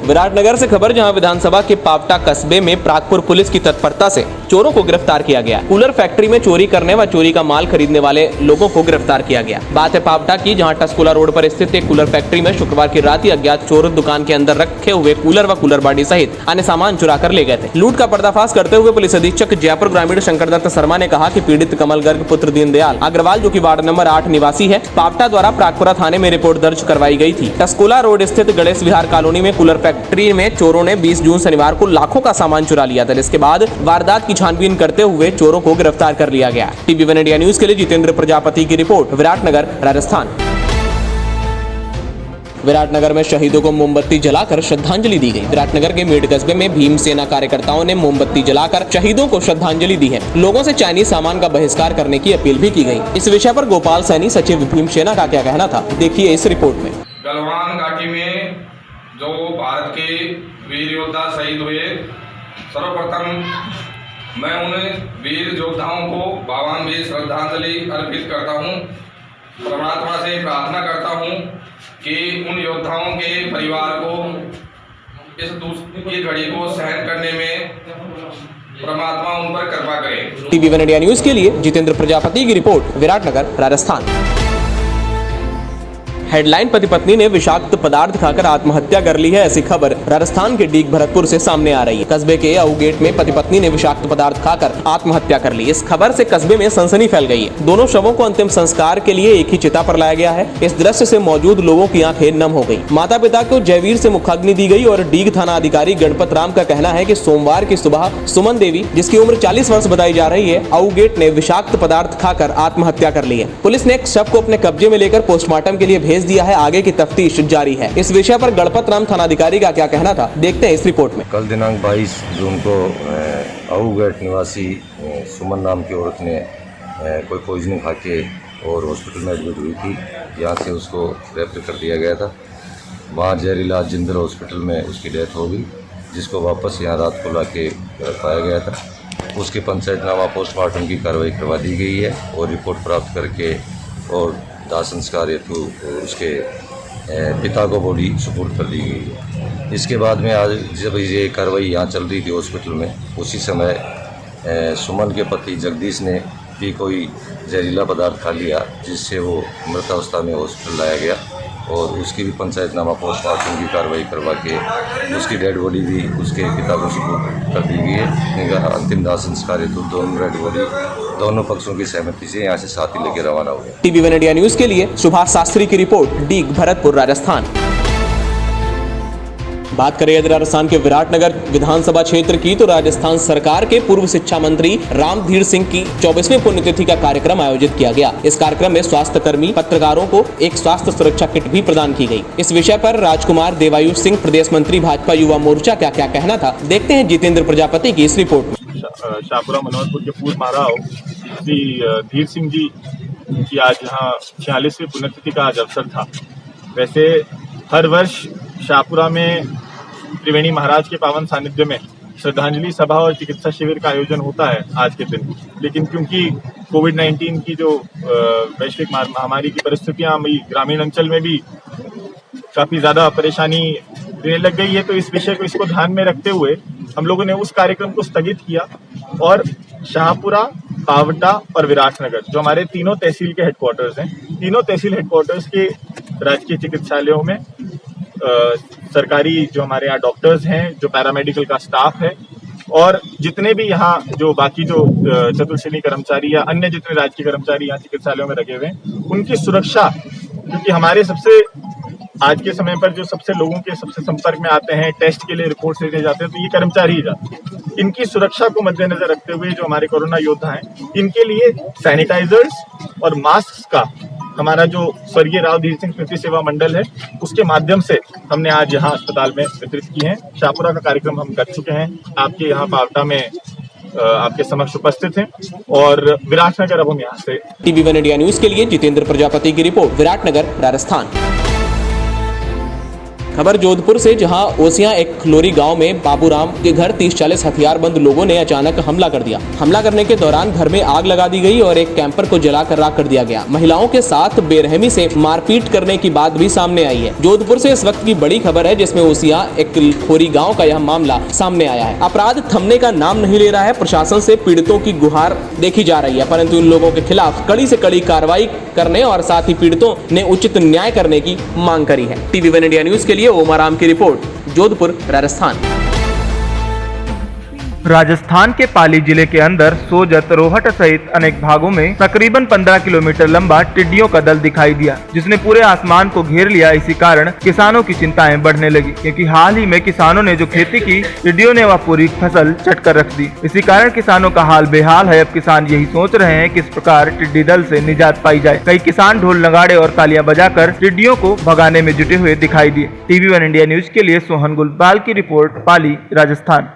विराटनगर से खबर, जहां विधानसभा के पावटा कस्बे में प्रागपुर पुलिस की तत्परता से चोरों को गिरफ्तार किया गया। कूलर फैक्ट्री में चोरी करने व चोरी का माल खरीदने वाले लोगों को गिरफ्तार किया गया। बात है पावटा की, जहां टस्कुला रोड पर स्थित एक कूलर फैक्ट्री में शुक्रवार की रात ही अज्ञात चोर दुकान के अंदर रखे हुए कूलर व कूलर बाडी सहित अन्य सामान चुरा कर ले गए थे। लूट का पर्दाफाश करते हुए पुलिस अधीक्षक जयपुर ग्रामीण शंकरदत्त शर्मा ने कहा कि पीड़ित कमल गर्ग पुत्र दीनदयाल अग्रवाल, जो कि वार्ड नंबर 8 निवासी है, पावटा द्वारा प्रागपुरा थाने में रिपोर्ट दर्ज करवाई गई थी। टस्कुला रोड स्थित गणेश विहार कॉलोनी में कूलर फैक्ट्री में चोरों ने 20 जून शनिवार को लाखों का सामान चुरा लिया था, जिसके बाद वारदात की छानबीन करते हुए चोरों को गिरफ्तार कर लिया गया। टीवी वन इंडिया न्यूज के लिए जितेंद्र प्रजापति की रिपोर्ट, विराटनगर, राजस्थान। विराटनगर में शहीदों को मोमबत्ती जलाकर श्रद्धांजलि दी गई। विराटनगर के मेड कस्बे में भीम सेना कार्यकर्ताओं ने मोमबत्ती जलाकर शहीदों को श्रद्धांजलि दी है। लोगों से चाइनीज सामान का बहिष्कार करने की अपील भी की गई। इस विषय पर गोपाल सैनी, सचिव भीम सेना, का क्या कहना था, देखिए इस रिपोर्ट में। गलवान घाटी में जो भारत के वीर योद्धा शहीद हुए, सर्वप्रथम मैं उन वीर योद्धाओं को भावान्वित श्रद्धांजलि अर्पित करता हूं। परमात्मा से प्रार्थना करता हूं कि उन योद्धाओं के परिवार को इस दुख की घड़ी को सहन करने में परमात्मा उन पर कृपा करे। टीवी वन इंडिया न्यूज के लिए जितेंद्र प्रजापति की रिपोर्ट, विराटनगर, राजस्थान। हेडलाइन, पति पत्नी ने विषाक्त पदार्थ खाकर आत्महत्या कर ली है, ऐसी खबर राजस्थान के डीग भरतपुर से सामने आ रही है। कस्बे के अऊ गेट में पति पत्नी ने विषाक्त पदार्थ खाकर आत्महत्या कर ली। इस खबर से कस्बे में सनसनी फैल गई है। दोनों शवों को अंतिम संस्कार के लिए एक ही चिता पर लाया गया है। इस दृश्य से मौजूद लोगों की आंखें नम हो गई। माता पिता को जयवीर से मुखाग्नि दी गई और डीग थाना अधिकारी गणपत राम का कहना है कि सोमवार की सुबह सुमन देवी, जिसकी उम्र 40 वर्ष बताई जा रही है, अऊ गेट ने विषाक्त पदार्थ खाकर आत्महत्या कर ली है। पुलिस ने शव को अपने कब्जे में लेकर पोस्टमार्टम के लिए भेज दिया है। आगे की तफ्तीश जारी है। इस विषय पर गणपत राम थानाधिकारी का क्या कहना था, देखते हैं इस रिपोर्ट में। कल दिनांक 22 जून को अऊ गेट निवासी सुमन नाम की औरत ने कोई पॉइजनिंग खा के और हॉस्पिटल में एडमिट हुई थी। यहाँ से उसको रेफर कर दिया गया था। वहाँ जहरीला जिंदल हॉस्पिटल में उसकी डेथ हो गई, जिसको वापस यहाँ रात को ला के पाया गया था। उसके पंचायतनामा पोस्टमार्टम की कार्रवाई करवा दी गई है और रिपोर्ट प्राप्त करके और दाह संस्कार हेतु उसके पिता को बॉडी सुपुर्द कर दी गई है। इसके बाद में आज जब ये कार्रवाई यहाँ चल रही थी हॉस्पिटल में, उसी समय सुमन के पति जगदीश ने भी कोई जहरीला पदार्थ खा लिया, जिससे वो मृतावस्था में हॉस्पिटल लाया गया और उसकी भी पंचायतनामा पोस्टमार्टम की कार्रवाई करवा के उसकी डेड बॉडी भी उसके पिता को सुपुर्द कर दी गई है। अंतिम दाह संस्कार हेतु दोनों डेड बॉडी दोनों पक्षों की सहमति से यहाँ से साथ ही लेकर रवाना हुए। टीवी वन इंडिया न्यूज के लिए सुभाष शास्त्री की रिपोर्ट, डीग भरतपुर, राजस्थान। बात करें यदि राजस्थान के विराटनगर विधानसभा क्षेत्र की, तो राजस्थान सरकार के पूर्व शिक्षा मंत्री रामधीर सिंह की 24वीं पुण्यतिथि का कार्यक्रम आयोजित किया गया। इस कार्यक्रम में स्वास्थ्य कर्मी पत्रकारों को एक स्वास्थ्य सुरक्षा किट भी प्रदान की गई। इस विषय पर राजकुमार देवायुष सिंह, प्रदेश मंत्री भाजपा युवा मोर्चा, का क्या कहना था, देखते हैं जितेंद्र प्रजापति की इस रिपोर्ट में। शाहपुरा मनोहरपुर के पूर्व महाराव श्री धीर सिंह जी की आज यहाँ 46वीं पुण्यतिथि का आज अवसर था। वैसे हर वर्ष शाहपुरा में त्रिवेणी महाराज के पावन सानिध्य में श्रद्धांजलि सभा और चिकित्सा शिविर का आयोजन होता है आज के दिन, लेकिन क्योंकि कोविड-19 की जो वैश्विक महामारी की परिस्थितियां ग्रामीण अंचल में भी काफी ज्यादा परेशानी देने लग गई है, तो इस विषय को इसको ध्यान में रखते हुए हम लोगों ने उस कार्यक्रम को स्थगित किया और शाहपुरा, पावटा और विराटनगर, जो हमारे तीनों तहसील के हेडक्वार्टर्स हैं, तीनों तहसील हेडक्वार्टर्स के राजकीय चिकित्सालयों में सरकारी जो हमारे यहाँ डॉक्टर्स हैं, जो पैरामेडिकल का स्टाफ है और जितने भी यहाँ जो बाकी जो चतुर्श्रेणी कर्मचारी या अन्य जितने राजकीय कर्मचारी यहाँ चिकित्सालयों में लगे हुए हैं, उनकी सुरक्षा, क्योंकि हमारे सबसे आज के समय पर जो सबसे लोगों के सबसे संपर्क में आते हैं, टेस्ट के लिए रिपोर्ट्स लेने जाते हैं, तो ये कर्मचारी ही जाते हैं। इनकी सुरक्षा को मद्देनजर रखते हुए जो हमारे कोरोना योद्धा हैं, इनके लिए सैनिटाइजर्स और मास्क का हमारा जो स्वर्गीय रामधीर सिंह स्मृति सेवा मंडल है, उसके माध्यम से हमने आज यहाँ अस्पताल में वितरित की हैं। शाहपुरा का कार्यक्रम हम कर चुके हैं, आपके यहाँ पावटा में आपके समक्ष उपस्थित हैं और विराटनगर अब हम यहाँ से। टीवी वन इंडिया न्यूज के लिए जितेंद्र प्रजापति की रिपोर्ट, विराटनगर, राजस्थान। खबर जोधपुर से, जहां ओसियां एक खलोरी गांव में बाबूराम के घर 30-40 हथियारबंद लोगों ने अचानक हमला कर दिया। हमला करने के दौरान घर में आग लगा दी गई और एक कैंपर को जलाकर राख कर दिया गया। महिलाओं के साथ बेरहमी से मारपीट करने की बात भी सामने आई है। जोधपुर से इस वक्त की बड़ी खबर है, जिसमें ओसियां एक खोरी गाँव का यह मामला सामने आया है। अपराध थमने का नाम नहीं ले रहा है। प्रशासन से पीड़ितों की गुहार देखी जा रही है, परंतु इन लोगों के खिलाफ कड़ी से कड़ी कार्रवाई करने और साथ ही पीड़ितों ने उचित न्याय करने की मांग करी है। TV1 इंडिया न्यूज के लिए ओमाराम की रिपोर्ट, जोधपुर, राजस्थान। राजस्थान के पाली जिले के अंदर सोजत, रोहट सहित अनेक भागों में तकरीबन 15 किलोमीटर लंबा टिड्डियों का दल दिखाई दिया, जिसने पूरे आसमान को घेर लिया। इसी कारण किसानों की चिंताएं बढ़ने लगी, क्योंकि हाल ही में किसानों ने जो खेती की, टिड्डियों ने वह पूरी फसल चट कर रख दी। इसी कारण किसानों का हाल बेहाल है। अब किसान यही सोच रहे हैं कि इस प्रकार टिड्डी दल से निजात पाई जाए। कई किसान ढोल नगाड़े और तालियां बजाकर टिड्डियों को भगाने में जुटे हुए दिखाई दिए। TV1 इंडिया न्यूज के लिए सोहन गुलबाल की रिपोर्ट, पाली, राजस्थान।